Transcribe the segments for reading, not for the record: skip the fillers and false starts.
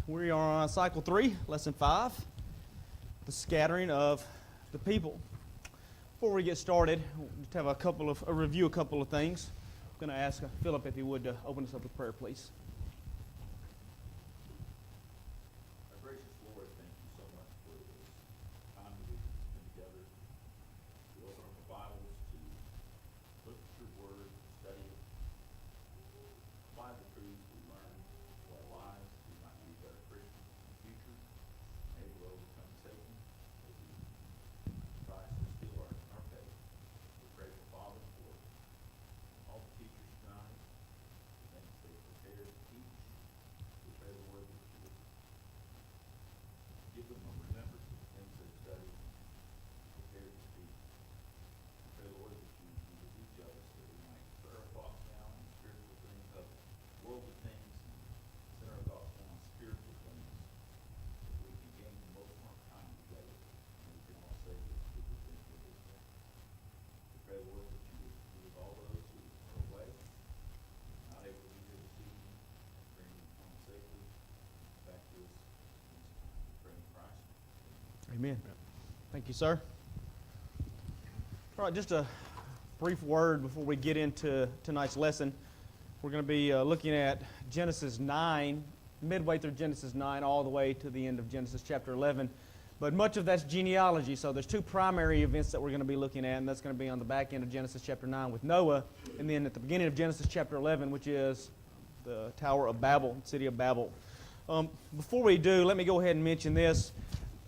We are on cycle 3, lesson 5, the scattering of the people. Before we get started, we'll just have a review a couple of things. I'm going to ask Philip if he would open us up with prayer, please. Our gracious Lord, thank you so much for this time that we've been together. We open up our Bibles to look at your word, study it, apply the truths we learn to our lives. We might be better Christians in the future, able to overcome Satan as he tries to steal our faith. We're grateful, Father, for all the teachers tonight. Thank you for the prepared to teach. We pray, Lord, that you would give them a remembrance of the things they've studied, prepared to speak. We pray, Lord, that you would each of us that we might put our thoughts down on spiritual things, of worldly things, and set our thoughts down on spiritual things, that we can gain the most amount of time together, and we can all say that we would think of this day. We pray, Lord, that you would be with all those who are away, not able to be here this evening, bring them home safely back to us. We pray in Christ. Amen. Thank you, sir. All right, just a brief word before we get into tonight's lesson. We're going to be looking at Genesis 9, midway through Genesis 9, all the way to the end of Genesis chapter 11. But much of that's genealogy, so there's two primary events that we're going to be looking at, and that's going to be on the back end of Genesis chapter 9 with Noah, and then at the beginning of Genesis chapter 11, which is the Tower of Babel, city of Babel. Before we do, let me go ahead and mention this.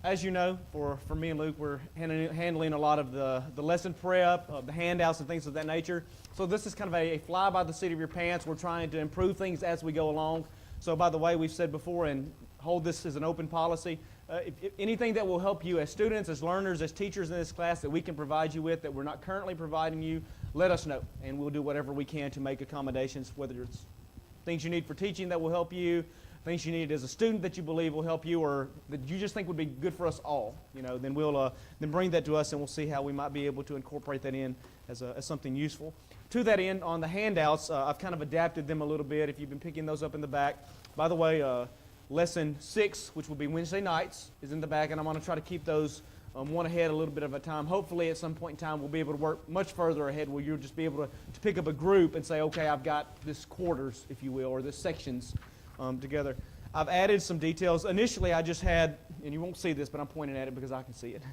As you know, for me and Luke, we're handling a lot of the lesson prep, the handouts and things of that nature. So this is kind of a fly by the seat of your pants. We're trying to improve things as we go along. So by the way, we've said before, and hold this as an open policy, if anything that will help you as students, as learners, as teachers in this class that we can provide you with that we're not currently providing you, let us know. And we'll do whatever we can to make accommodations, whether it's things you need for teaching that will help you, things you need as a student that you believe will help you, or that you just think would be good for us all. Then we'll then bring that to us, and we'll see how we might be able to incorporate that in as something useful. To that end, on the handouts, I've kind of adapted them a little bit. If you've been picking those up in the back, by the way, lesson 6, which will be Wednesday nights, is in the back, and I'm going to try to keep those one ahead a little bit of a time. Hopefully, at some point in time, we'll be able to work much further ahead where you'll just be able to pick up a group and say, okay, I've got this quarters, if you will, or this sections together. I've added some details. Initially, I just had, and you won't see this, but I'm pointing at it because I can see it,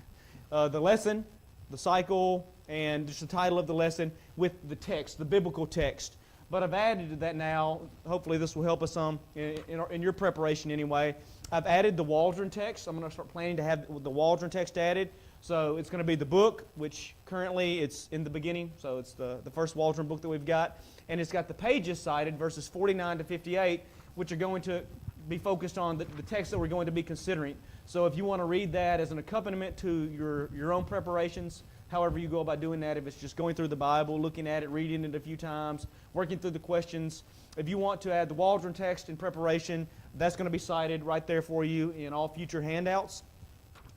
the lesson, the cycle, and just the title of the lesson with the text, the biblical text. But I've added to that now. Hopefully this will help us some in your preparation anyway. I've added the Waldron text. I'm going to start planning to have the Waldron text added. So it's going to be the book, which currently it's in the beginning. So it's the first Waldron book that we've got. And it's got the pages cited, verses 49 to 58, which are going to be focused on the text that we're going to be considering. So if you want to read that as an accompaniment to your own preparations, however you go about doing that, if it's just going through the Bible, looking at it, reading it a few times, working through the questions. If you want to add the Waldron text in preparation, that's going to be cited right there for you in all future handouts.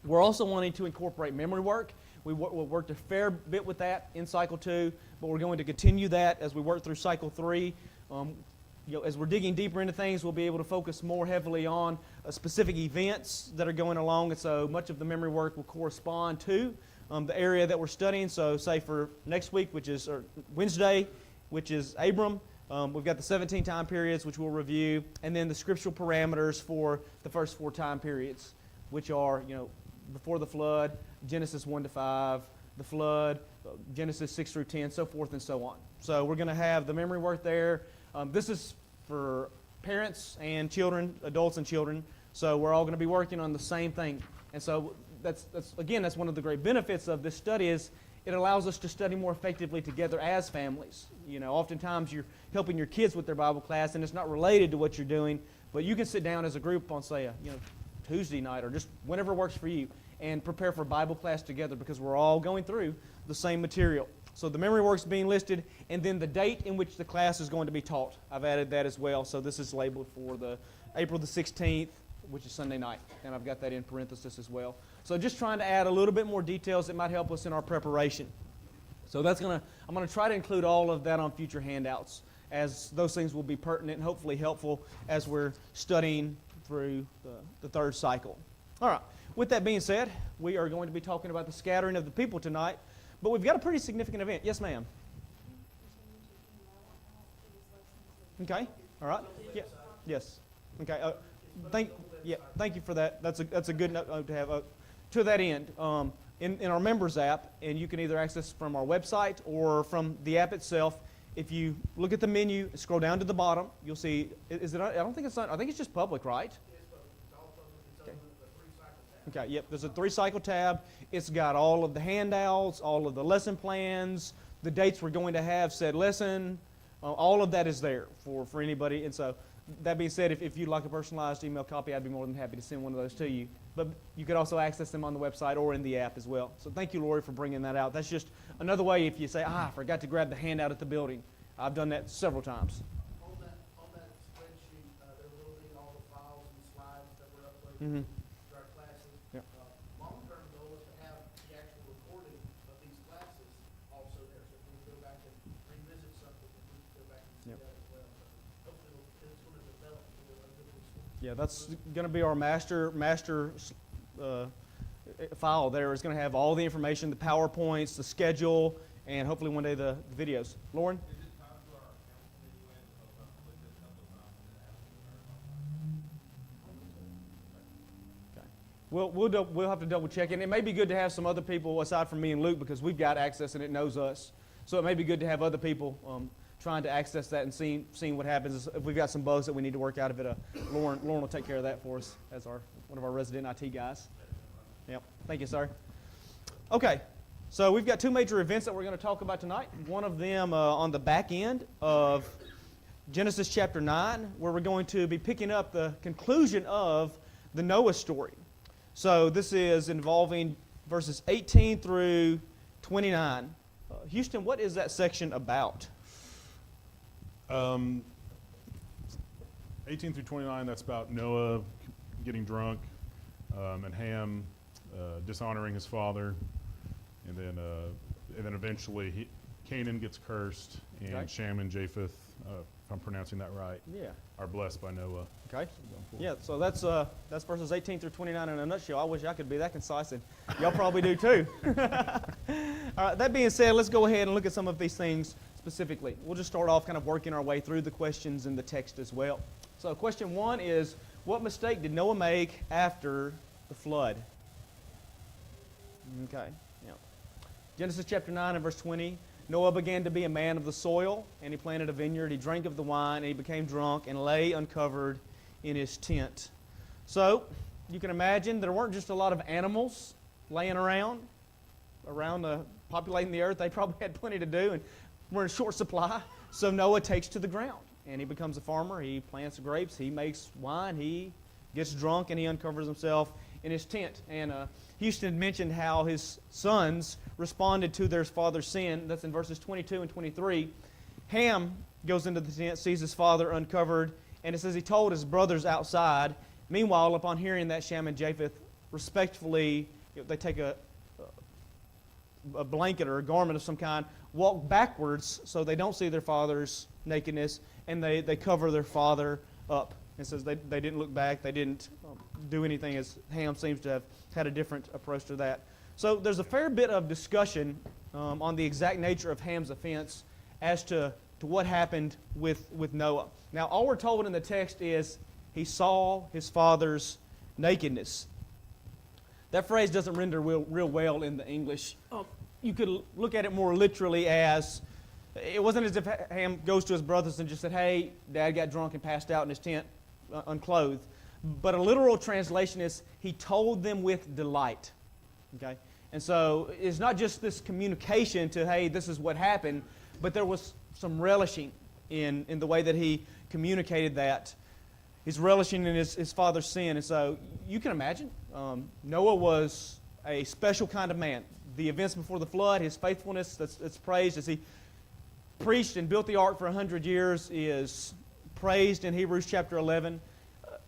We're also wanting to incorporate memory work. We worked a fair bit with that in Cycle 2, but we're going to continue that as we work through Cycle 3. As we're digging deeper into things, we'll be able to focus more heavily on specific events that are going along, and so much of the memory work will correspond to the area that we're studying. So say for next week, or Wednesday, which is Abram, we've got the 17 time periods, which we'll review, and then the scriptural parameters for the first 4 time periods, which are, before the flood, Genesis 1 to 5, the flood, Genesis 6 through 10, so forth and so on. So we're going to have the memory work there. This is for parents and children, adults and children, so we're all going to be working on the same thing. And so that's one of the great benefits of this study is it allows us to study more effectively together as families. Oftentimes you're helping your kids with their Bible class, and it's not related to what you're doing, but you can sit down as a group on, say, Tuesday night or just whenever works for you and prepare for Bible class together because we're all going through the same material. So the memory work's being listed, and then the date in which the class is going to be taught. I've added that as well, so this is labeled for the April the 16th, which is Sunday night, and I've got that in parenthesis as well. So just trying to add a little bit more details that might help us in our preparation. So I'm going to try to include all of that on future handouts, as those things will be pertinent and hopefully helpful as we're studying through the third cycle. All right. With that being said, we are going to be talking about the scattering of the people tonight, but we've got a pretty significant event. Yes, ma'am. Okay. All right. Yeah. Yes. Okay. Thank you for that. That's a good note to have. To that end, in our members app, and you can either access from our website or from the app itself. If you look at the menu, scroll down to the bottom, you'll see. Is it? I don't think it's not. I think it's just public, right? Okay, yep, there's a 3-cycle tab. It's got all of the handouts, all of the lesson plans, the dates we're going to have said lesson. All of that is there for anybody. And so, that being said, if you'd like a personalized email copy, I'd be more than happy to send one of those to you. But you could also access them on the website or in the app as well. So thank you, Lori, for bringing that out. That's just another way if you say, I forgot to grab the handout at the building. I've done that several times. On that spreadsheet, there will be all the files and slides that were uploaded to our classes. Yep. Long-term goal is to have the actual recording of these classes also there. So if we go back and revisit something, we can go back and see that as well. So hopefully it's going to develop into a good resource. Yeah, that's going to be our master file there. It's going to have all the information, the PowerPoints, the schedule, and hopefully one day the videos. Lauren? We'll have to double check, and it may be good to have some other people aside from me and Luke because we've got access and it knows us. So it may be good to have other people trying to access that and seeing what happens. If we've got some bugs that we need to work out of it, Lauren will take care of that for us as one of our resident IT guys. Yep. Thank you, sir. Okay, so we've got 2 major events that we're going to talk about tonight. One of them on the back end of Genesis chapter 9, where we're going to be picking up the conclusion of the Noah story. So this is involving verses 18 through 29. Houston, what is that section about? 18 through 29, that's about Noah getting drunk and Ham dishonoring his father. And then eventually Canaan gets cursed, and Okay. Shem and Japheth, if I'm pronouncing that right, Yeah. are blessed by Noah. Okay. Yeah, so that's verses 18 through 29 in a nutshell. I wish I could be that concise, and y'all probably do too. All right, that being said, let's go ahead and look at some of these things specifically. We'll just start off kind of working our way through the questions in the text as well. So question 1 is, what mistake did Noah make after the flood? Okay. Yeah. Genesis chapter 9 and verse 20. Noah began to be a man of the soil, and he planted a vineyard. He drank of the wine, and he became drunk and lay uncovered in his tent. So, you can imagine there weren't just a lot of animals laying around populating the earth. They probably had plenty to do, and were in short supply. So Noah takes to the ground, and he becomes a farmer. He plants grapes. He makes wine. He gets drunk, and he uncovers himself in his tent. And Houston mentioned how his sons responded to their father's sin. That's in verses 22 and 23. Ham goes into the tent, sees his father uncovered, and it says he told his brothers outside. Meanwhile, upon hearing that, Shem and Japheth respectfully, they take a blanket or a garment of some kind, walk backwards so they don't see their father's nakedness, and they cover their father up. It says they didn't look back, they didn't do anything, as Ham seems to have had a different approach to that. So there's a fair bit of discussion on the exact nature of Ham's offense as to what happened with Noah. Now, all we're told in the text is he saw his father's nakedness. That phrase doesn't render real well in the English. You could look at it more literally as, it wasn't as if Ham goes to his brothers and just said, hey, Dad got drunk and passed out in his tent unclothed. But a literal translation is, he told them with delight. Okay? And so it's not just this communication to, hey, this is what happened, but there was some relishing in the way that he communicated that. He's relishing in his father's sin. And so you can imagine, Noah was a special kind of man. The events before the flood, his faithfulness that's praised as he preached and built the ark for 100 years is praised in Hebrews chapter 11.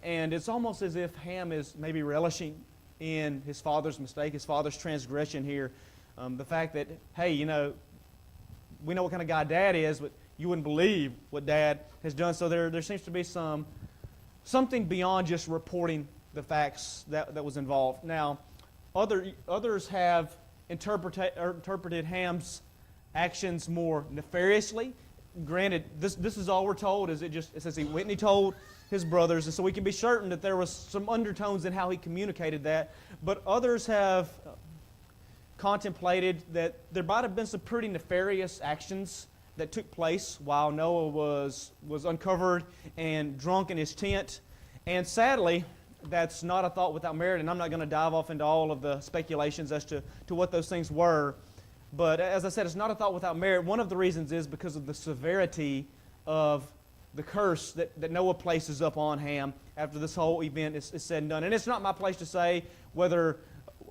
And it's almost as if Ham is maybe relishing in his father's mistake, his father's transgression here. The fact that, hey, we know what kind of guy Dad is, but you wouldn't believe what Dad has done. So there seems to be some something beyond just reporting the facts that was involved. Now, others have interpreted Ham's actions more nefariously. Granted, this is all we're told. It says he went and he told his brothers, and so we can be certain that there was some undertones in how he communicated that. But others have contemplated that there might have been some pretty nefarious actions that took place while Noah was uncovered and drunk in his tent. And sadly, that's not a thought without merit, and I'm not going to dive off into all of the speculations as to what those things were. But as I said, it's not a thought without merit. One of the reasons is because of the severity of the curse that Noah places up on Ham after this whole event is said and done. And it's not my place to say whether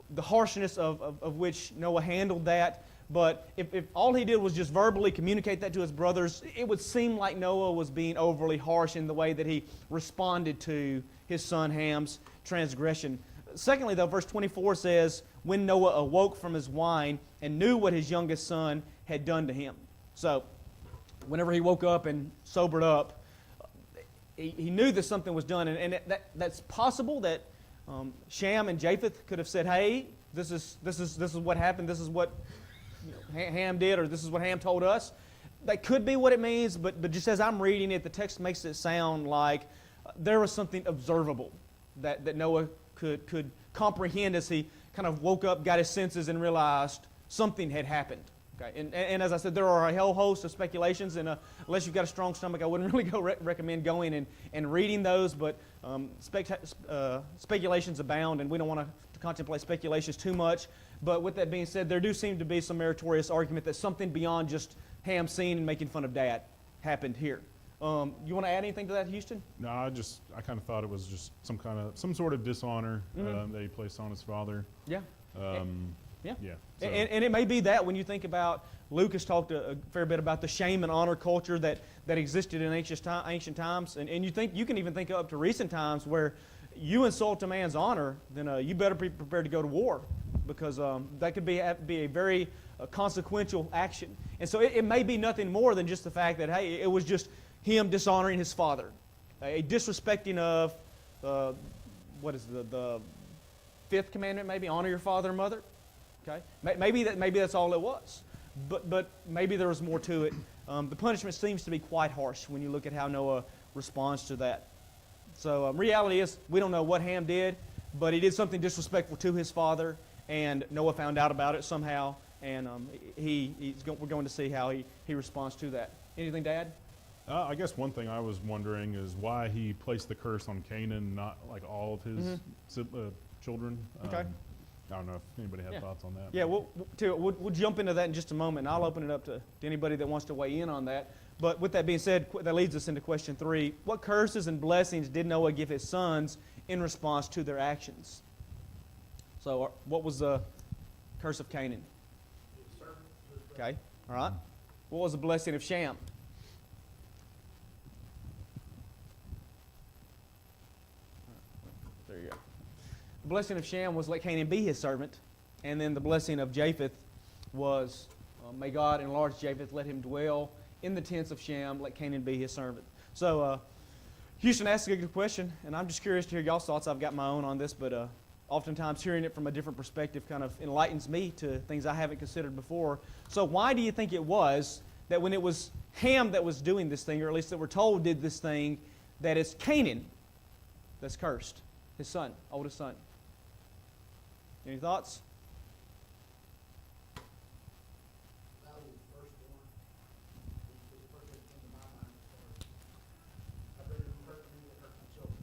the harshness of which Noah handled that, but if all he did was just verbally communicate that to his brothers, it would seem like Noah was being overly harsh in the way that he responded to his son Ham's transgression. Secondly, though, verse 24 says, when Noah awoke from his wine and knew what his youngest son had done to him. So, whenever he woke up and sobered up, he knew that something was done. And that's possible that Shem and Japheth could have said, hey, this is what happened, this is what Ham did, or this is what Ham told us. That could be what it means, but just as I'm reading it, the text makes it sound like there was something observable that Noah could comprehend as he kind of woke up, got his senses, and realized something had happened. Okay? And as I said, there are a whole host of speculations, and unless you've got a strong stomach, I wouldn't really recommend going and reading those, but speculations abound, and we don't want to contemplate speculations too much. But with that being said, there do seem to be some meritorious argument that something beyond just Ham seeing and making fun of Dad happened here. You want to add anything to that, Houston? No, I kind of thought it was just some sort of dishonor that he placed on his father. Yeah. Yeah. So. And it may be that when you think about, Luke has talked a fair bit about the shame and honor culture that existed in ancient times. And you can even think up to recent times where you insult a man's honor, then you better be prepared to go to war, because that could be a very consequential action. And so it may be nothing more than just the fact that, hey, it was just him dishonoring his father, a disrespecting of, what is the fifth commandment, maybe, honor your father and mother. Okay, maybe that's all it was, but maybe there was more to it. The punishment seems to be quite harsh when you look at how Noah responds to that. So reality is, we don't know what Ham did, but he did something disrespectful to his father, and Noah found out about it somehow, and we're going to see how he responds to that. Anything to add? I guess one thing I was wondering is why he placed the curse on Canaan, not like all of his children. Okay. I don't know if anybody had thoughts on that. Yeah, we'll jump into that in just a moment, and I'll open it up to anybody that wants to weigh in on that. But with that being said, that leads us into question 3. What curses and blessings did Noah give his sons in response to their actions? So what was the curse of Canaan? Okay, all right. What was the blessing of Shem? There you go. The blessing of Shem was let Canaan be his servant. And then the blessing of Japheth was, may God enlarge Japheth, let him dwell in the tents of Shem, let Canaan be his servant. So Houston asked a good question, and I'm just curious to hear y'all's thoughts. I've got my own on this, but oftentimes hearing it from a different perspective kind of enlightens me to things I haven't considered before. So why do you think it was that when it was Ham that was doing this thing, or at least that we're told did this thing, that it's Canaan that's cursed, his son, oldest son? Any thoughts? That was the firstborn. The first thing that came to my mind as far as, I'd rather him hurt me than hurt my children.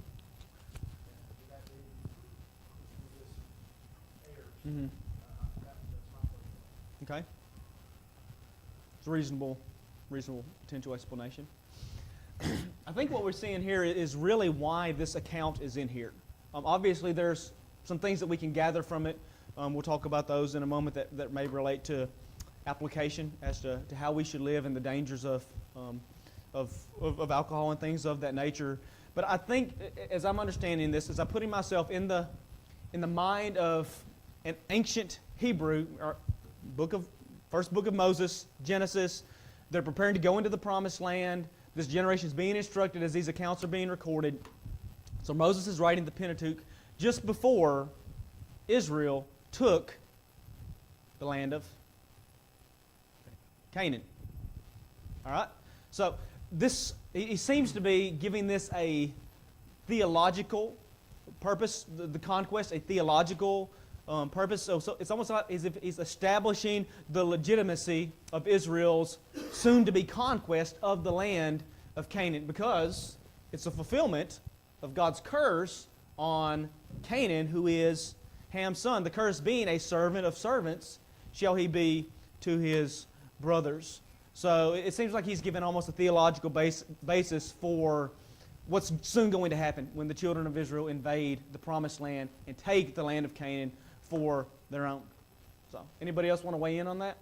And that being who this heirs. Mm-hmm. That's my first thought. Okay. It's a reasonable potential explanation. I think what we're seeing here is really why this account is in here. Obviously, there's some things that we can gather from it. We'll talk about those in a moment that may relate to application as to how we should live and the dangers of alcohol and things of that nature. But I think, as I'm understanding this, as I'm putting myself in the mind of an ancient Hebrew, or first book of Moses, Genesis, they're preparing to go into the promised land. This generation is being instructed as these accounts are being recorded. So Moses is writing the Pentateuch just before Israel took the land of Canaan. All right? So this, he seems to be giving this a theological purpose, the conquest, a theological purpose. So it's almost like as if he's establishing the legitimacy of Israel's soon-to-be conquest of the land of Canaan, because it's a fulfillment of God's curse on Canaan, who is Ham's son. The curse being, a servant of servants shall he be to his brothers. So it seems like he's given almost a theological basis for what's soon going to happen when the children of Israel invade the promised land and take the land of Canaan for their own. So, anybody else want to weigh in on that?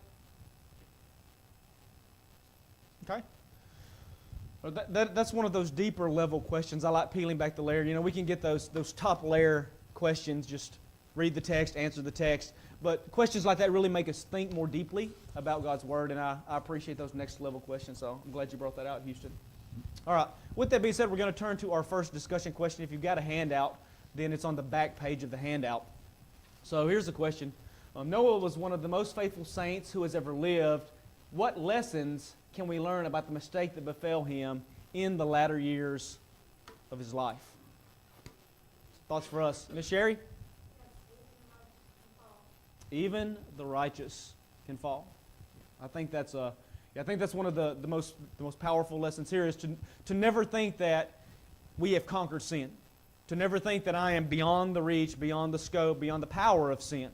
Okay. That's one of those deeper level questions. I like peeling back the layer. You know, we can get those top layer questions, just read the text, answer the text. But questions like that really make us think more deeply about God's Word, and I appreciate those next level questions. So I'm glad you brought that out, Houston. All right. With that being said, we're going to turn to our first discussion question. If you've got a handout, then it's on the back page of the handout. So here's the question. Noah was one of the most faithful saints who has ever lived. What lessons can we learn about the mistake that befell him in the latter years of his life? Thoughts for us? Miss Sherry? Even the righteous can fall. I think that's one of the most powerful lessons here, is to never think that we have conquered sin. To never think that I am beyond the reach, beyond the scope, beyond the power of sin.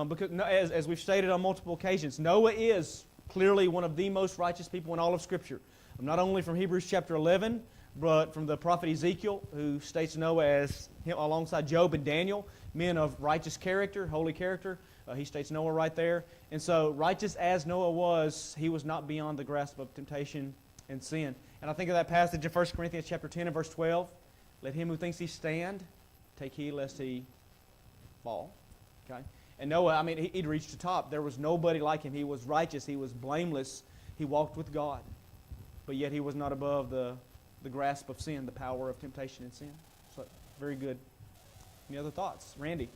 Because as we've stated on multiple occasions, Noah is clearly one of the most righteous people in all of Scripture. Not only from Hebrews chapter 11, but from the prophet Ezekiel, who states Noah as, alongside Job and Daniel, men of righteous character, holy character. He states Noah right there. And so, righteous as Noah was, he was not beyond the grasp of temptation and sin. And I think of that passage in 1 Corinthians chapter 10 and verse 12. Let him who thinks he stand take heed lest he fall. Okay? And Noah, he'd reached the top. There was nobody like him. He was righteous. He was blameless. He walked with God. But yet he was not above the grasp of sin, the power of temptation and sin. So, very good. Any other thoughts? Randy?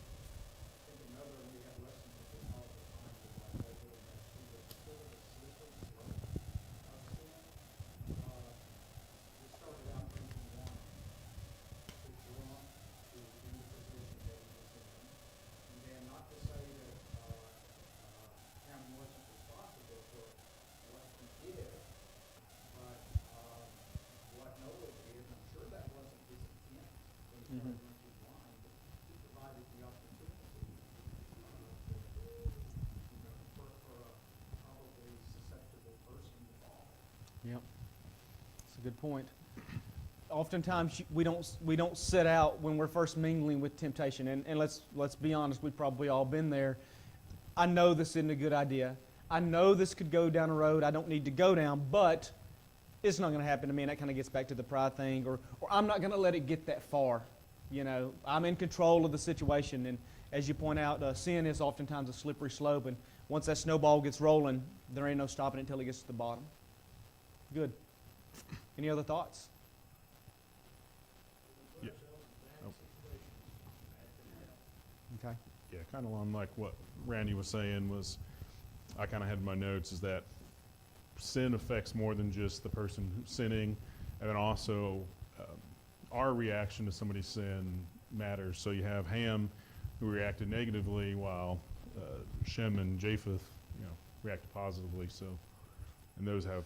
Yep, that's a good point. Oftentimes we don't set out when we're first mingling with temptation, and let's be honest, we've probably all been there. I know this isn't a good idea. I know this could go down a road I don't need to go down, but it's not going to happen to me, and that kind of gets back to the pride thing, or I'm not going to let it get that far. You know, I'm in control of the situation, and as you point out, sin is oftentimes a slippery slope, and once that snowball gets rolling, there ain't no stopping it until it gets to the bottom. Good. Any other thoughts? Yeah. Oh. Okay. Yeah, kind of along like what Randy was saying was, I kind of had in my notes is that sin affects more than just the person who's sinning, and then also our reaction to somebody's sin matters. So you have Ham, who reacted negatively, while Shem and Japheth, reacted positively. So, and those have,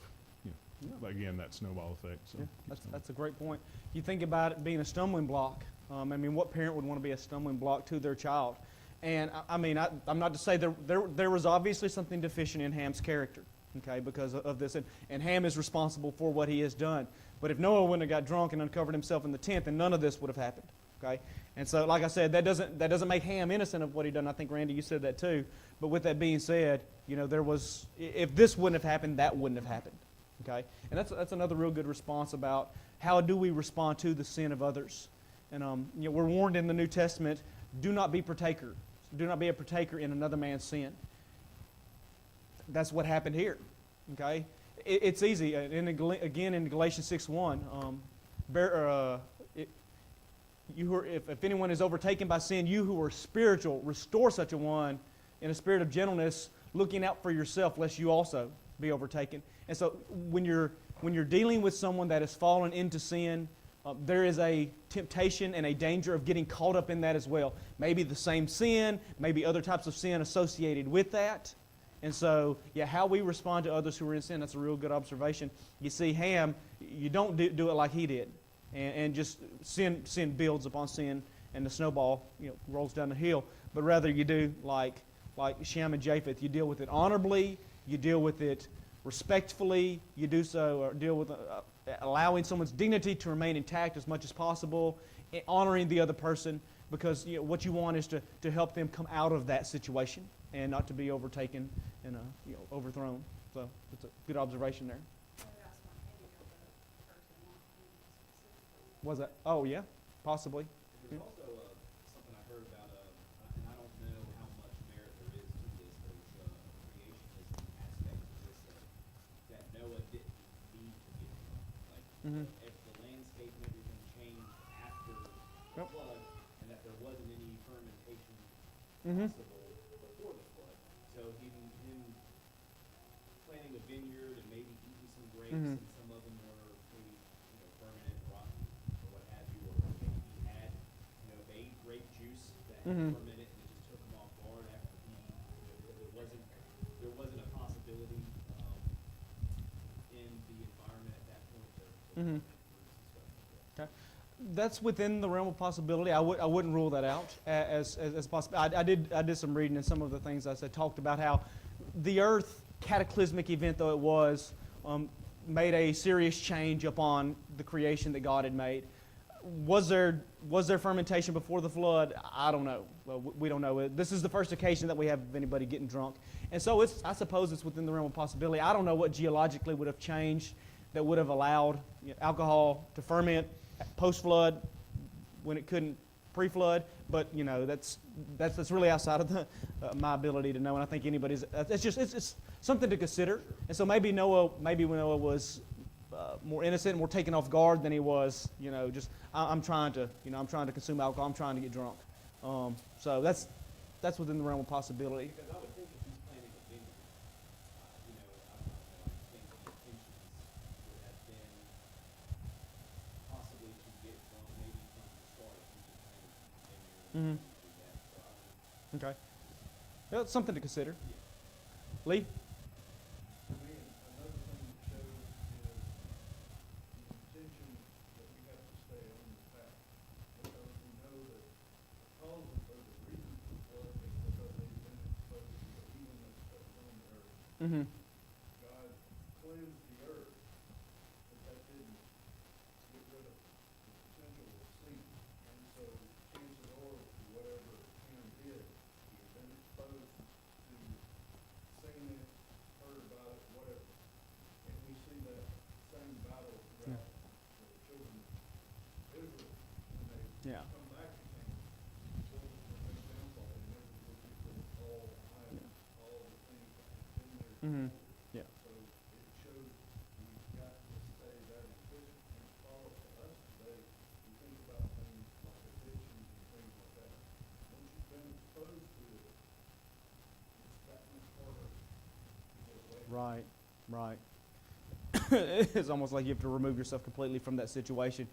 again, that snowball effect. So yeah, that's a great point. You think about it being a stumbling block. What parent would want to be a stumbling block to their child? And I'm not to say there was obviously something deficient in Ham's character, okay, because of this, and Ham is responsible for what he has done. But if Noah wouldn't have got drunk and uncovered himself in the tent, then none of this would have happened, okay. And so, like I said, that doesn't make Ham innocent of what he done. I think Randy, you said that too. But with that being said, if this wouldn't have happened, that wouldn't have happened, okay. And that's another real good response about how do we respond to the sin of others. And we're warned in the New Testament, do not be partaker. Do not be a partaker in another man's sin. That's what happened here. Okay, it's easy. Again, in Galatians 6:1, if anyone is overtaken by sin, you who are spiritual, restore such a one in a spirit of gentleness, looking out for yourself, lest you also be overtaken. And so when you're dealing with someone that has fallen into sin, there is a temptation and a danger of getting caught up in that as well. Maybe the same sin, maybe other types of sin associated with that. And so, yeah, how we respond to others who are in sin, that's a real good observation. You see, Ham, you don't do it like he did. And just sin builds upon sin, and the snowball rolls down the hill. But rather you do like Shem and Japheth. You deal with it honorably, you deal with it respectfully, you do so, or deal with allowing someone's dignity to remain intact as much as possible, honoring the other person, because what you want is to help them come out of that situation and not to be overtaken and overthrown. So it's a good observation there. Was that? Oh yeah, possibly. There's also something I heard about, and I don't know how much merit there is to this, but it's a creationism aspect to this, that Noah didn't need to get drunk. Like, if the landscape and everything changed after the flood, and that there wasn't any fermentation possible before the flood. So him planting a vineyard and maybe eating some grapes, and some of them were maybe fermented, rotten, or what have you, or maybe he had made grape juice that had fermented and it just took him off guard after he there wasn't a possibility in the environment at that point to ferment fruits and stuff like that. Okay. That's within the realm of possibility. I wouldn't rule that out as possible. I did some reading, and some of the things I said talked about how the earth, cataclysmic event though it was, made a serious change upon the creation that God had made. Was there fermentation before the flood? I don't know. Well, we don't know. This is the first occasion that we have of anybody getting drunk, and so I suppose it's within the realm of possibility. I don't know what geologically would have changed that would have allowed alcohol to ferment post-flood when it couldn't pre-flood, but that's really outside of my ability to know, and I think anybody's. It's something to consider, and so maybe when Noah was more innocent, more taken off guard than he was, I'm trying to consume alcohol, I'm trying to get drunk, so that's within the realm of possibility. Because I would think if he's planting a vineyard, I think the intentions would have been possibly to get drunk, maybe from the start if he just planted a vineyard and do that. So I mean, Okay, well, it's something to consider. Lee? For me, another thing that shows is the intention that we have to stay on the path. Because we know that the cause or the reason for the flood is because they've been exposed to the evilness that was on the earth. Mm-hmm. God cleansed the earth, but that didn't get rid of the potential of sin. And so chances are, whatever Ham did, he had been exposed to seen it, heard about it, whatever. And we see that same battle throughout the children of Israel when they Yeah. come back to Canaan. Children from their downfall, they never look at all the items, all the things that have been there. Mm-hmm. before. Yeah. So it shows we've got to stay that efficient and follow for us today. We think about things like addictions and things like that. Once you've been exposed to it, it's that much harder to get away. Right. It's almost like you have to remove yourself completely from that situation.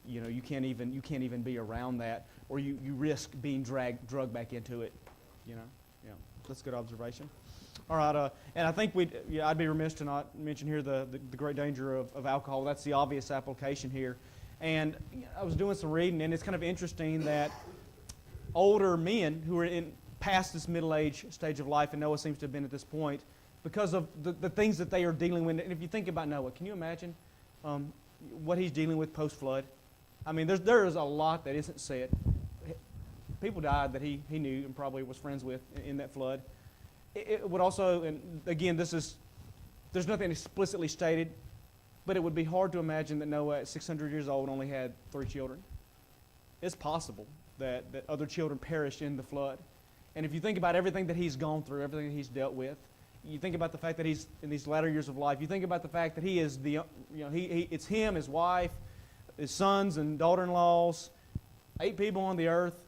You can't even be around that, or you risk being drugged back into it. Yeah, that's a good observation. All right, and I think I'd be remiss to not mention here the great danger of alcohol. That's the obvious application here. And I was doing some reading, and it's kind of interesting that older men who are past this middle-age stage of life, and Noah seems to have been at this point, because of the things that they are dealing with. And if you think about Noah, can you imagine what he's dealing with post-flood? I mean, there is a lot that isn't said. People died that he knew and probably was friends with in that flood. It would also, and again, there's nothing explicitly stated, but it would be hard to imagine that Noah at 600 years old only had 3 children. It's possible that other children perished in the flood. And if you think about everything that he's gone through, everything that he's dealt with, you think about the fact that he's in these latter years of life, you think about the fact that he is it's him, his wife, his sons and daughter-in-laws. 8 people on the earth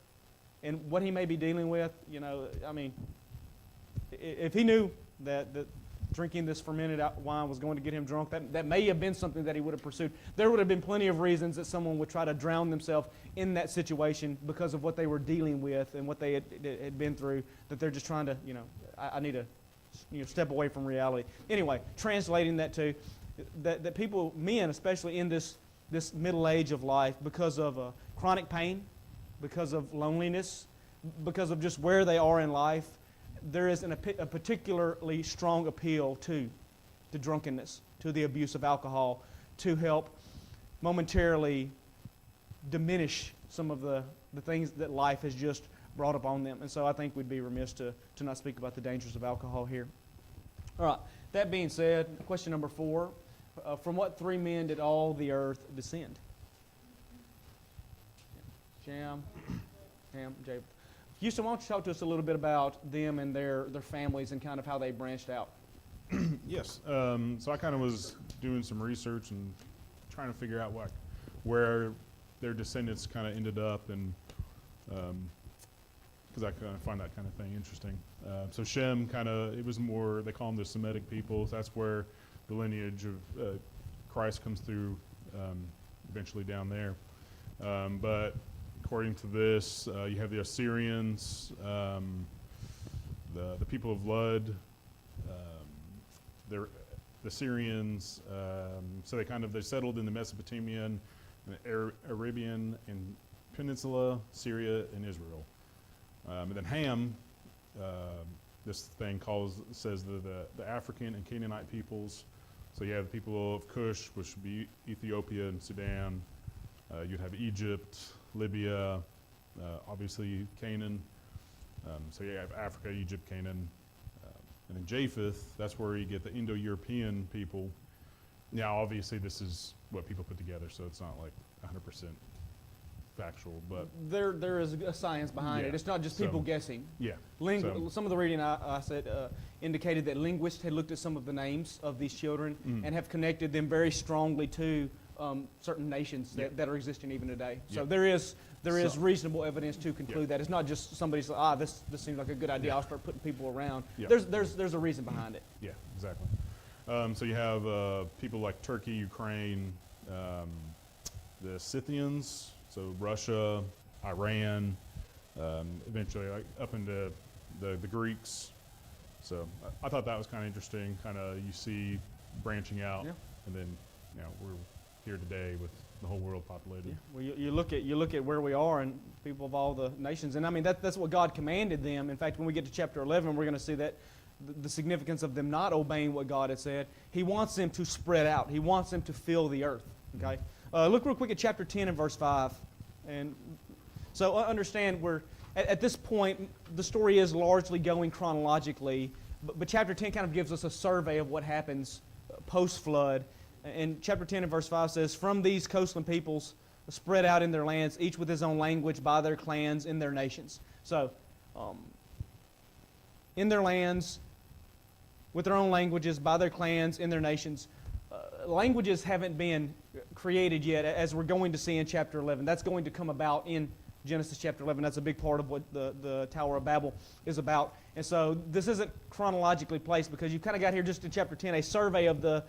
and what he may be dealing with, you know, I mean, if he knew that drinking this fermented wine was going to get him drunk, that may have been something that he would have pursued. There would have been plenty of reasons that someone would try to drown themselves in that situation because of what they were dealing with and what they had been through, that they're just trying to, you know, I need to, you know, step away from reality. Anyway, translating that to, that people, men especially in this middle age of life, because of chronic pain, because of loneliness, because of just where they are in life, there is a particularly strong appeal to drunkenness, to the abuse of alcohol, to help momentarily diminish some of the things that life has just brought upon them. And so I think we'd be remiss to not speak about the dangers of alcohol here. All right, that being said, question number 4. From what 3 men did all the earth descend? Shem, Ham, Japheth. Houston, why don't you talk to us a little bit about them and their families and kind of how they branched out? Yes. So I kind of was doing some research and trying to figure out where their descendants kind of ended up, and because I kind of find that kind of thing interesting. So Shem it was more, they call them the Semitic people. So that's where the lineage of Christ comes through eventually down there. But according to this, you have the Assyrians, the people of Lud, the Syrians. So they settled in the Mesopotamian, the Arabian, and Peninsula, Syria, and Israel. And then Ham, this thing says the African and Canaanite peoples. So you have the people of Cush, which would be Ethiopia and Sudan. You'd have Egypt, Libya, obviously Canaan. So you have Africa, Egypt, Canaan. And then Japheth, that's where you get the Indo-European people. Now, obviously, this is what people put together, so it's not like 100% factual, but there is a science behind it. It's not just people guessing. Yeah. Some of the reading I said indicated that linguists had looked at some of the names of these children and have connected them very strongly to certain nations that are existing even today. So there is reasonable evidence to conclude that. It's not just somebody's like, this seems like a good idea, I'll start putting people around. Yeah. There's a reason behind it. Yeah, exactly. So you have people like Turkey, Ukraine, the Scythians, so Russia, Iran, eventually up into the Greeks. So I thought that was kind of interesting. Kind of you see branching out, and then we're here today with the whole world populated. Yeah. Well, you look at where we are and people of all the nations, and I mean that's what God commanded them. In fact, when we get to chapter 11, we're going to see that the significance of them not obeying what God had said. He wants them to spread out. He wants them to fill the earth. Okay. Look real quick at chapter 10 and verse 5. And so understand we're at this point, the story is largely going chronologically, but chapter 10 kind of gives us a survey of what happens post-flood. And chapter 10 and verse 5 says, "From these coastland peoples spread out in their lands, each with his own language, by their clans, in their nations." So, in their lands, with their own languages, by their clans, in their nations. Languages haven't been created yet, as we're going to see in chapter 11. That's going to come about in Genesis chapter 11. That's a big part of what the Tower of Babel is about. And so this isn't chronologically placed because you've kind of got here just in chapter 10 a survey of the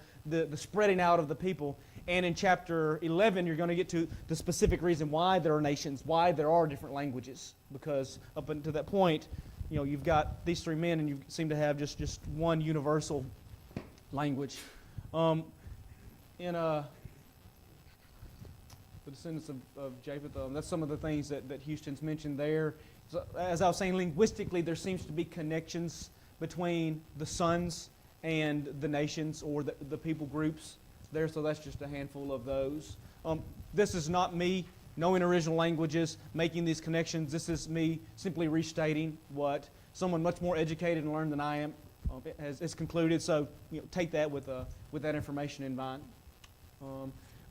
spreading out of the people. And in chapter 11, you're going to get to the specific reason why there are nations, why there are different languages. Because up until that point, you've got these 3 men and you seem to have just one universal language. In the descendants of Japheth, that's some of the things that Houston's mentioned there. So, as I was saying, linguistically, there seems to be connections between the sons and the nations or the people groups there, so that's just a handful of those. This is not me knowing original languages, making these connections. This is me simply restating what someone much more educated and learned than I am has concluded. So take that with that information in mind.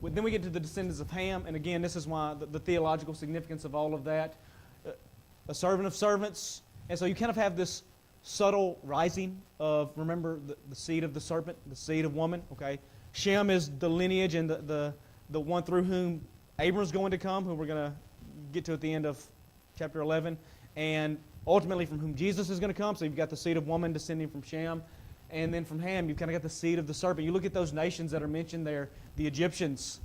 Then we get to the descendants of Ham, and again, this is why the theological significance of all of that. A servant of servants, and so you kind of have this subtle rising of, remember, the seed of the serpent, the seed of woman. Okay, Shem is the lineage and the one through whom Abram's going to come, who we're going to get to at the end of chapter 11, and ultimately from whom Jesus is going to come. So you've got the seed of woman descending from Shem, and then from Ham, you've kind of got the seed of the serpent. You look at those nations that are mentioned there, the Egyptians,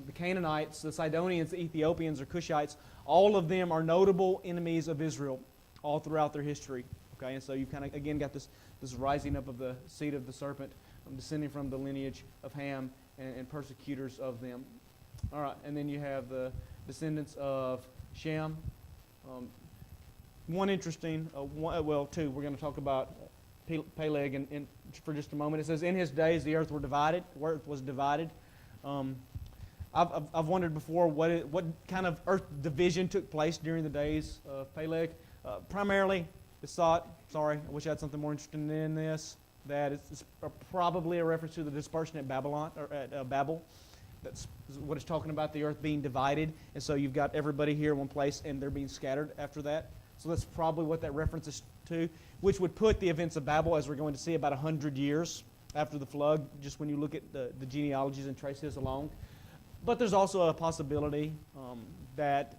the Canaanites, the Sidonians, the Ethiopians, or Cushites, all of them are notable enemies of Israel all throughout their history. Okay, and so you've kind of, again, got this rising up of the seed of the serpent, descending from the lineage of Ham and persecutors of them. All right, and then you have the descendants of Shem. One interesting, two. We're going to talk about Peleg for just a moment. It says, "In his days the earth was divided." I've wondered before what kind of earth division took place during the days of Peleg. Primarily, it's thought. Sorry, I wish I had something more interesting in this. That it's probably a reference to the dispersion at Babylon or at Babel. That's what it's talking about, the earth being divided. And so you've got everybody here in one place and they're being scattered after that. So that's probably what that reference is to, which would put the events of Babel, as we're going to see, about 100 years after the flood, just when you look at the genealogies and trace this along. But there's also a possibility that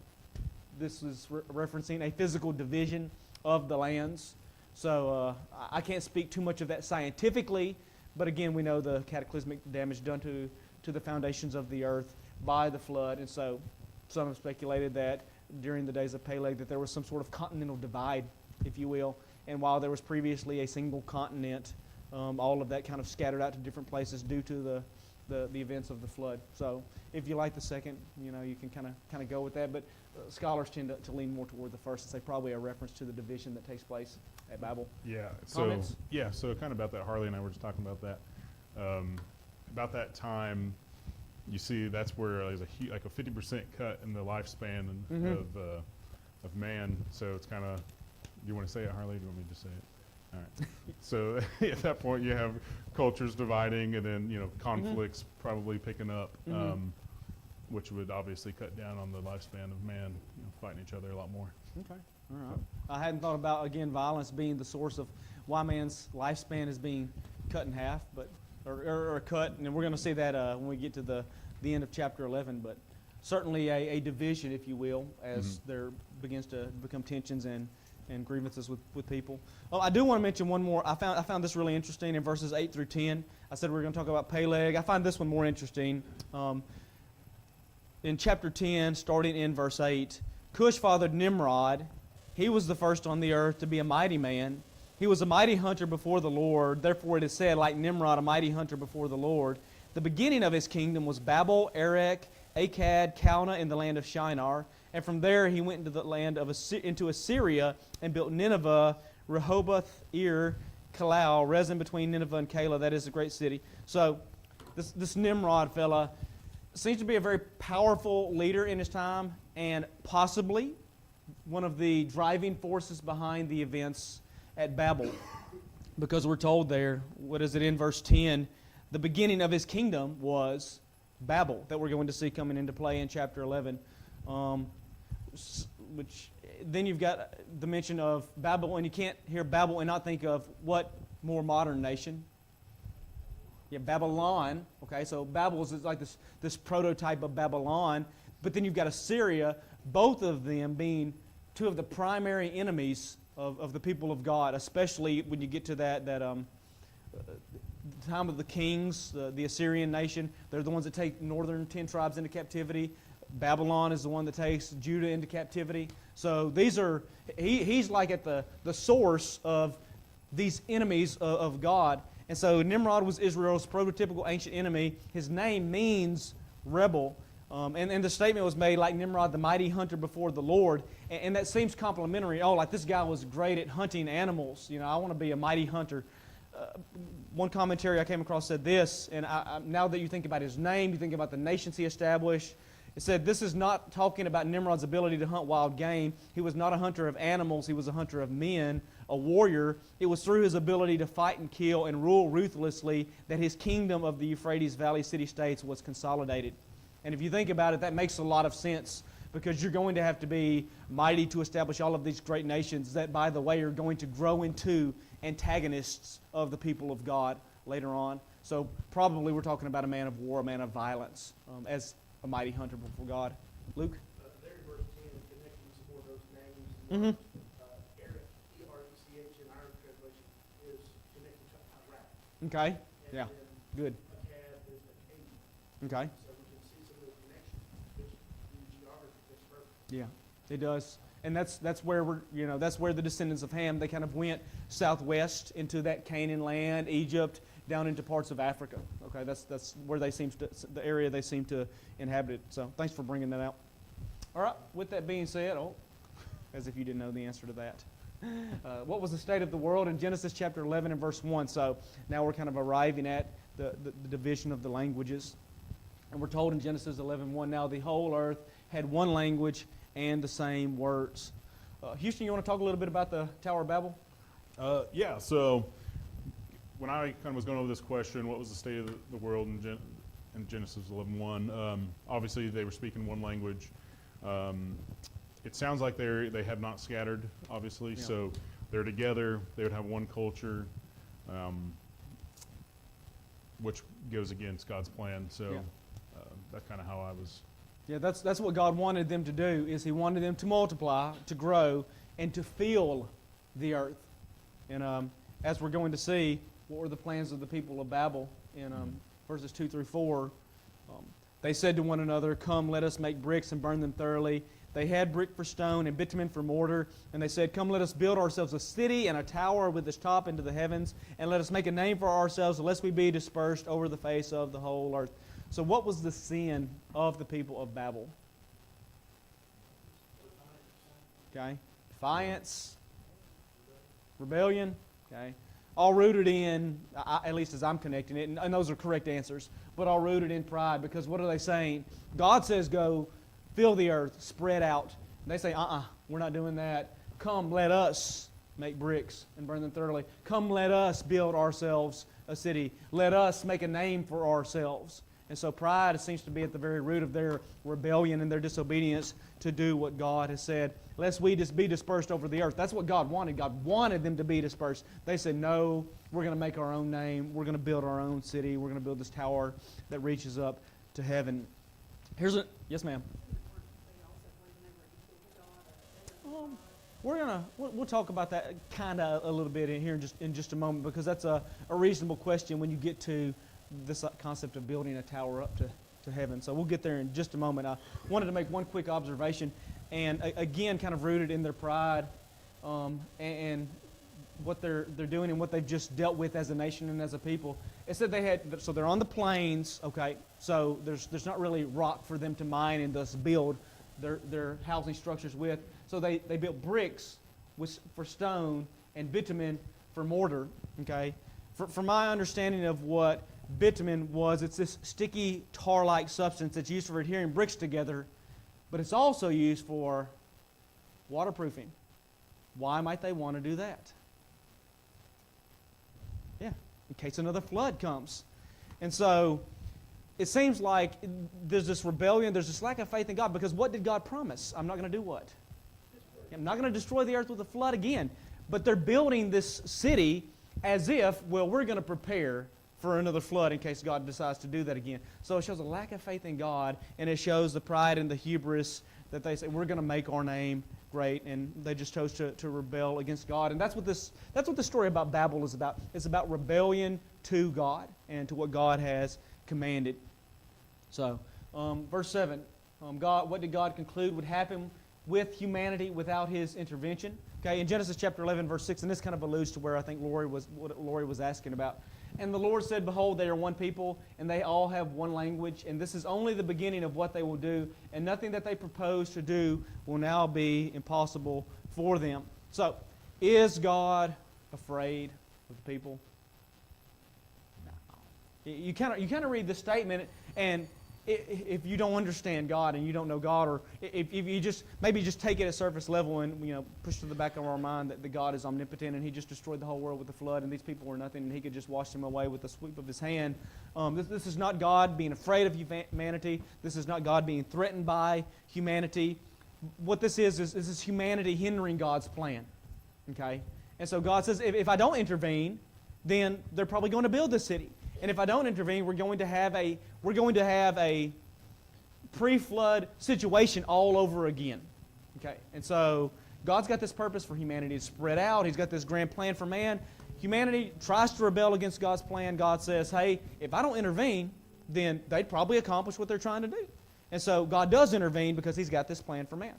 this is referencing a physical division of the lands. So I can't speak too much of that scientifically, but again, we know the cataclysmic damage done to the foundations of the earth by the flood, and so some have speculated that during the days of Peleg that there was some sort of continental divide, if you will, and while there was previously a single continent, all of that kind of scattered out to different places due to the events of the flood. So if you like the second, you can kind of go with that, but scholars tend to lean more toward the first and say probably a reference to the division that takes place at Babel. Yeah. Comments? So kind of about that, Harley and I were just talking about that. About that time, you see that's where there's like a 50% cut in the lifespan of man. So it's kind of, do you want to say it, Harley? Do you want me to say it? All right. So at that point, you have cultures dividing, and then conflicts probably picking up, which would obviously cut down on the lifespan of man, fighting each other a lot more. Okay. All right. I hadn't thought about, again, violence being the source of why man's lifespan is being cut in half, but or cut, and we're going to see that when we get to the end of chapter 11. But certainly a division, if you will, as there begins to become tensions and grievances with people. Oh, I do want to mention one more. I found this really interesting in verses 8 through 10. I said we were going to talk about Peleg. I find this one more interesting. In chapter 10, starting in verse 8, Cush fathered Nimrod. He was the first on the earth to be a mighty man. He was a mighty hunter before the Lord. Therefore it is said, like Nimrod, a mighty hunter before the Lord. The beginning of his kingdom was Babel, Erech, Akkad, Calneh in the land of Shinar. And from there he went into the land of into Assyria and built Nineveh, Rehoboth, Ir, Calah, Rezin between Nineveh and Calah. That is a great city. So this Nimrod fella seems to be a very powerful leader in his time, and possibly one of the driving forces behind the events at Babel. Because we're told there, what is it in verse 10? The beginning of his kingdom was Babel, that we're going to see coming into play in chapter 11. Which then you've got the mention of Babel, and you can't hear Babel and not think of what more modern nation? Yeah, Babylon. Okay, so Babel is like this prototype of Babylon, but then you've got Assyria, both of them being two of the primary enemies of the people of God, especially when you get to that time of the kings, the Assyrian nation. They're the ones that take northern 10 tribes into captivity. Babylon is the one that takes Judah into captivity. So these are, he's like at the source of these enemies of God. And so Nimrod was Israel's prototypical ancient enemy. His name means rebel. And the statement was made like Nimrod, the mighty hunter before the Lord. And that seems complimentary. Oh, like this guy was great at hunting animals. I want to be a mighty hunter. One commentary I came across said this, and now that you think about his name, you think about the nations he established, it said this is not talking about Nimrod's ability to hunt wild game. He was not a hunter of animals. He was a hunter of men, a warrior. It was through his ability to fight and kill and rule ruthlessly that his kingdom of the Euphrates Valley city-states was consolidated. And if you think about it, that makes a lot of sense, because you're going to have to be mighty to establish all of these great nations that, by the way, are going to grow into antagonists of the people of God later on. So probably we're talking about a man of war, a man of violence, as a mighty hunter before God. Luke? There in verse 10, Mhm. Erech, E-R-E-C-H in our translation, is connected to Iraq. Okay. And Yeah. then Good. Akkad is Akkad. Okay. So we can see some of those connections, which in geography fits perfect. Yeah, it does. And that's where that's where the descendants of Ham, they kind of went southwest into that Canaan land, Egypt, down into parts of Africa. Okay, that's where the area they seem to inhabit it. So thanks for bringing that out. All right, with that being said, as if you didn't know the answer to that. What was the state of the world in Genesis chapter 11 and verse 1? So now we're kind of arriving at the division of the languages. And we're told in Genesis 11:1, now the whole earth had one language and the same words. Houston, you want to talk a little bit about the Tower of Babel? Yeah, so when I kind of was going over this question, what was the state of the world in Genesis 11:1? Obviously, they were speaking one language. It sounds like they have not scattered, obviously, Yeah. so they're together. They would have one culture, which goes against God's plan. So Yeah. that's kind of how I was. Yeah, that's what God wanted them to do, is He wanted them to multiply, to grow, and to fill the earth. And as we're going to see, what were the plans of the people of Babel in verses 2 through 4? They said to one another, come, let us make bricks and burn them thoroughly. They had brick for stone and bitumen for mortar. And they said, come, let us build ourselves a city and a tower with its top into the heavens. And let us make a name for ourselves, lest we be dispersed over the face of the whole earth. So what was the sin of the people of Babel? Okay. Defiance. Rebellion. Okay. All rooted in, at least as I'm connecting it, and those are correct answers, but all rooted in pride. Because what are they saying? God says go fill the earth, spread out. And they say, we're not doing that. Come, let us make bricks and burn them thoroughly. Come, let us build ourselves a city. Let us make a name for ourselves. And so pride seems to be at the very root of their rebellion and their disobedience to do what God has said. Lest we just be dispersed over the earth. That's what God wanted. God wanted them to be dispersed. They said, no, we're going to make our own name. We're going to build our own city. We're going to build this tower that reaches up to heaven. Yes, ma'am. We'll talk about that kind of a little bit in just a moment, because that's a reasonable question when you get to this concept of building a tower up to heaven. So we'll get there in just a moment. I wanted to make one quick observation, and again, kind of rooted in their pride and what they're doing and what they've just dealt with as a nation and as a people. It said so they're on the plains, okay, so there's not really rock for them to mine and thus build their housing structures with. So they built bricks for stone and bitumen for mortar, okay. From my understanding of what bitumen was, it's this sticky tar-like substance that's used for adhering bricks together, but it's also used for waterproofing. Why might they want to do that? Yeah, in case another flood comes. And so it seems like there's this rebellion, there's this lack of faith in God, because what did God promise? I'm not going to do what? I'm not going to destroy the earth with a flood again. But they're building this city as if, well, we're going to prepare for another flood in case God decides to do that again. So it shows a lack of faith in God, and it shows the pride and the hubris that they say, we're going to make our name great, and they just chose to rebel against God. And that's what the story about Babel is about. It's about rebellion to God and to what God has commanded. So, verse 7, what did God conclude would happen with humanity without His intervention? Okay, in Genesis chapter 11, verse 6, and this kind of alludes to where I think Lori was asking about. And the Lord said, behold, they are one people, and they all have one language, and this is only the beginning of what they will do, and nothing that they propose to do will now be impossible for them. So, is God afraid of the people? No. You kind of read the statement, and if you don't understand God and you don't know God, or if you just take it at surface level and push to the back of our mind that God is omnipotent and He just destroyed the whole world with the flood and these people were nothing and He could just wash them away with the sweep of His hand. This is not God being afraid of humanity. This is not God being threatened by humanity. What this is humanity hindering God's plan. Okay, and so God says, if I don't intervene, then they're probably going to build this city. And if I don't intervene, we're going to have a pre-flood situation all over again. Okay, and so God's got this purpose for humanity to spread out. He's got this grand plan for man. Humanity tries to rebel against God's plan. God says, hey, if I don't intervene, then they'd probably accomplish what they're trying to do. And so God does intervene because He's got this plan for man.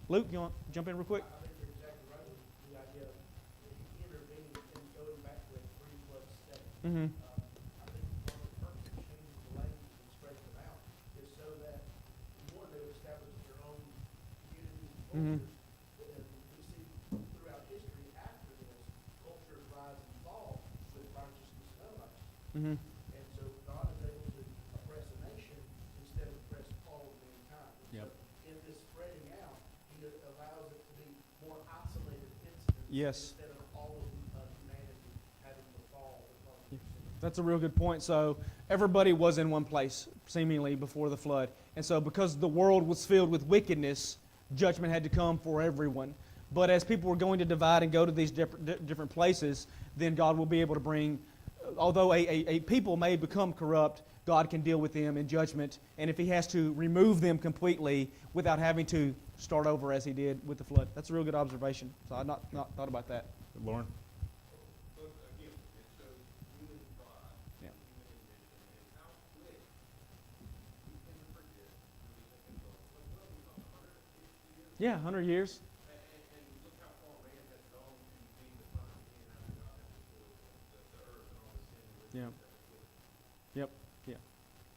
Luke, you want to jump in real quick? I think you're exactly right with the idea of intervening and going back to a pre-flood state. Mm-hmm. I think one of the purposes of changing the language and spreading them out is so that, one, they would establish their own communities and Mhm. cultures. And we see throughout history after this, cultures rise and fall with righteousness and unrighteousness. Mm-hmm. And so God is able to oppress a nation instead of oppress all of mankind. And Yep. so in this spreading out, He allows it to be more isolated incidents Yes. instead of all of humanity having to fall because of sin. That's a real good point. So everybody was in one place, seemingly, before the flood. And so because the world was filled with wickedness, judgment had to come for everyone. But as people were going to divide and go to these different places, then God will be able to bring, although a people may become corrupt, God can deal with them in judgment. And if He has to remove them completely without having to start over as He did with the flood. That's a real good observation. So I'd not thought about that. Lauren? But again, it shows human pride, Yeah. human ambition, and how quick we tend to forget when we think of, what we talk, 150 years? Yeah, 100 years. And look how far man has gone to be defined in how God has fulfilled the earth and all the sin and Yeah. wickedness that was with it. Yep. Yeah.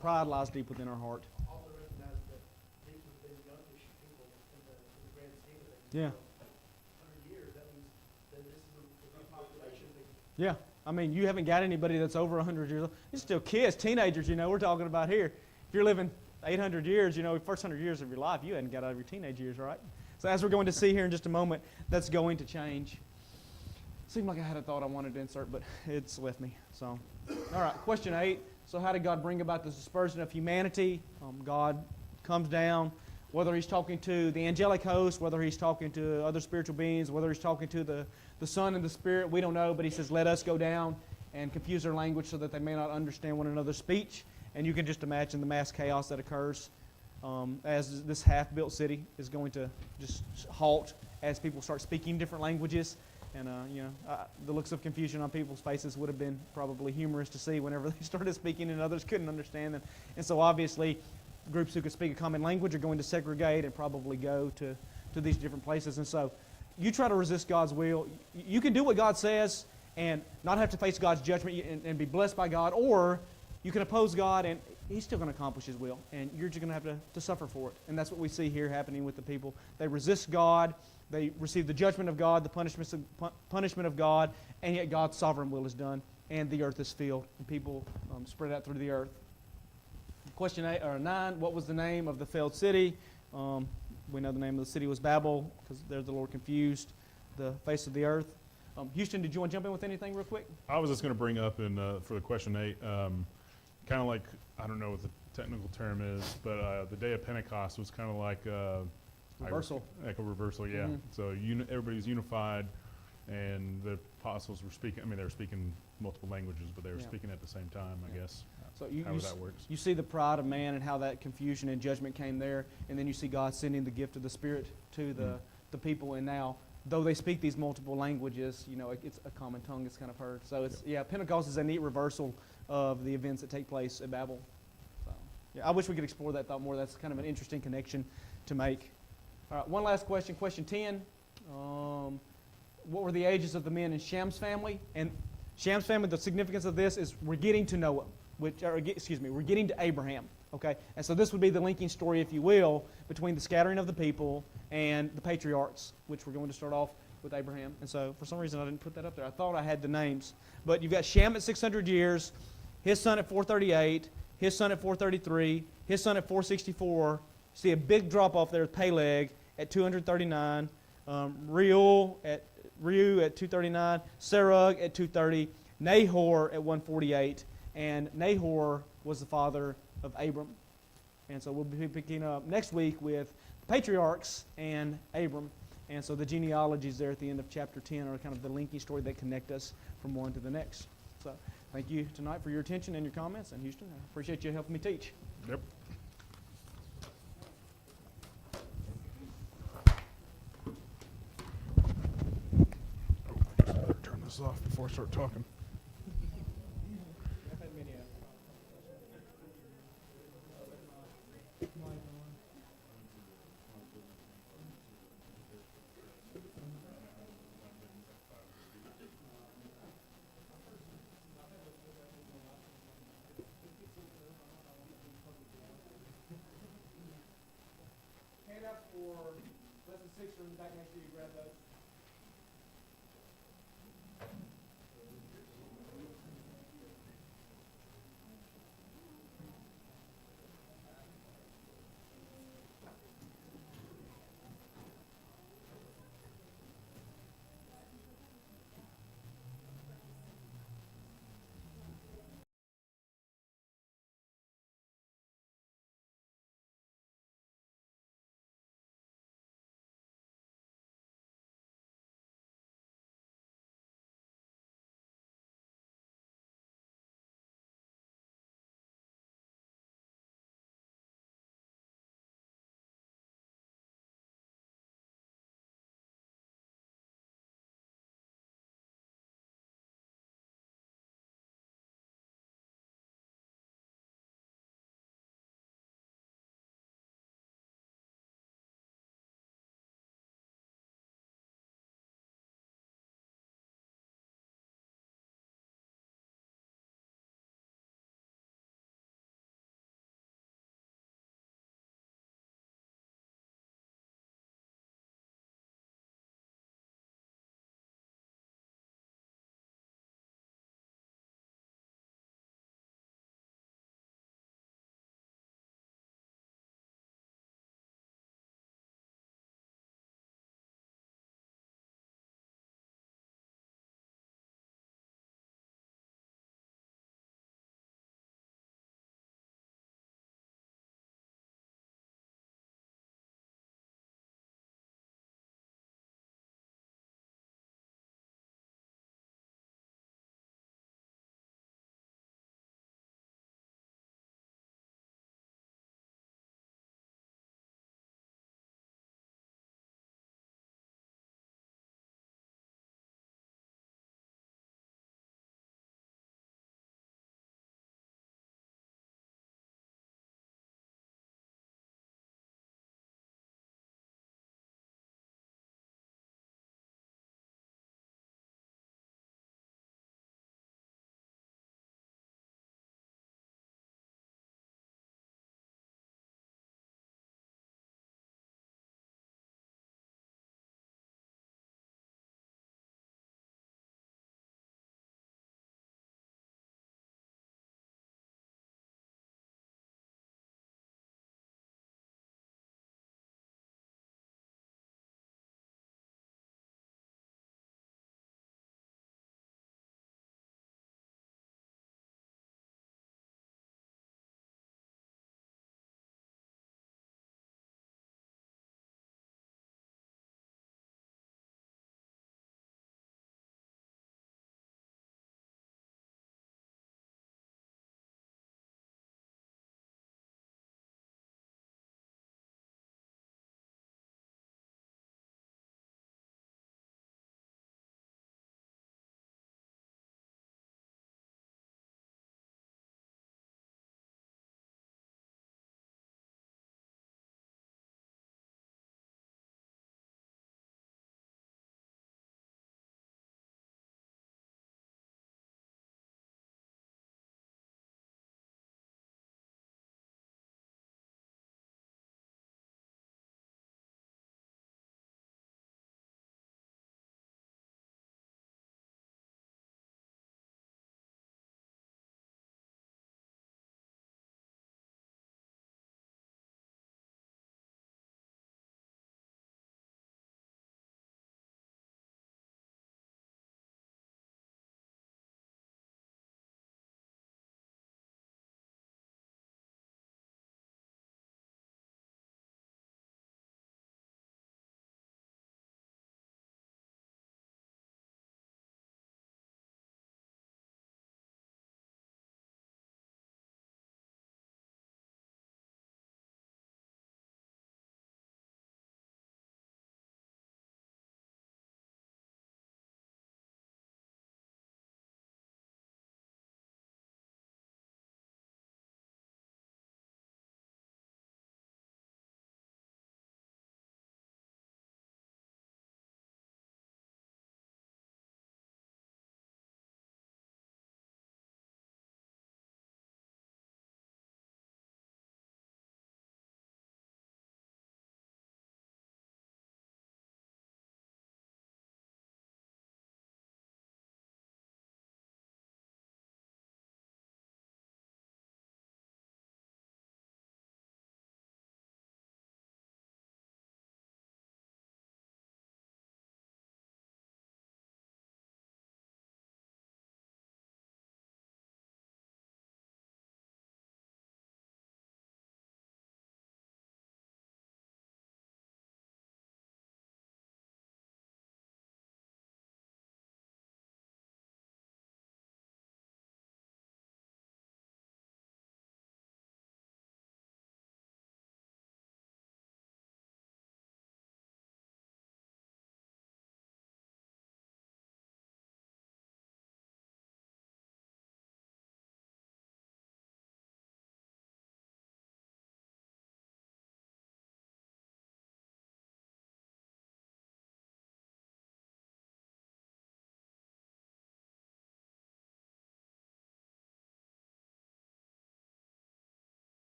Pride lies deep within our heart. Also recognize that these have been youngish people in the grand scheme of things. Yeah. 100 years, that means that this is the population thing. Yeah. I mean, you haven't got anybody that's over 100 years old. You're still kids, teenagers, we're talking about here. If you're living 800 years, first 100 years of your life, you hadn't got out of your teenage years, right? So as we're going to see here in just a moment, that's going to change. Seemed like I had a thought I wanted to insert, but it's left me. So, all right, question 8. So how did God bring about this dispersion of humanity? God comes down, whether He's talking to the angelic host, whether He's talking to other spiritual beings, whether He's talking to the Son and the Spirit, we don't know, but He says, let us go down and confuse their language so that they may not understand one another's speech. And you can just imagine the mass chaos that occurs as this half-built city is going to just halt as people start speaking different languages. And, the looks of confusion on people's faces would have been probably humorous to see whenever they started speaking and others couldn't understand them. And so obviously, groups who could speak a common language are going to segregate and probably go to these different places. And so you try to resist God's will. You can do what God says and not have to face God's judgment and be blessed by God, or you can oppose God and He's still going to accomplish His will, and you're just going to have to suffer for it. And that's what we see here happening with the people. They resist God. They receive the judgment of God, the punishment of God, and yet God's sovereign will is done, and the earth is filled, and people spread out through the earth. Question 9, what was the name of the failed city? We know the name of the city was Babel, because there the Lord confused the face of the earth. Houston, did you want to jump in with anything real quick? I was just going to bring up for the question 8, kind of like, I don't know what the technical term is, but the day of Pentecost was kind of like Reversal. like a reversal, yeah. Mhm. So everybody's unified, and the apostles were speaking. I mean, they were speaking multiple languages, but they were Yeah. speaking at the same time, I Yeah. guess. So you However that works. You see the pride of man and how that confusion and judgment came there, and then you see God sending the gift of the Spirit to the people, and now, though they speak these multiple languages, it's a common tongue that's kind of heard. So Pentecost is a neat reversal of the events that take place at Babel. So, I wish we could explore that thought more. That's kind of an interesting connection to make. All right, one last question. Question 10. What were the ages of the men in Sham's family? And Sham's family, the significance of this is we're getting to Noah, we're getting to Abraham. Okay, and so this would be the linking story, if you will, between the scattering of the people and the patriarchs, which we're going to start off with Abraham. And so for some reason I didn't put that up there. I thought I had the names. But you've got Shem at 600 years, his son at 438, his son at 433, his son at 464. See a big drop off there with Peleg at 239, Reu at 239, Serug at 230, Nahor at 148, and Nahor was the father of Abram. And so we'll be picking up next week with the patriarchs and Abram. And so the genealogies there at the end of chapter 10 are kind of the linking story that connect us from one to the next. So thank you tonight for your attention and your comments. And Houston, I appreciate you helping me teach. Yep. glasses off before I start talking. Handouts for lesson 6 are in the back next to you, grab those.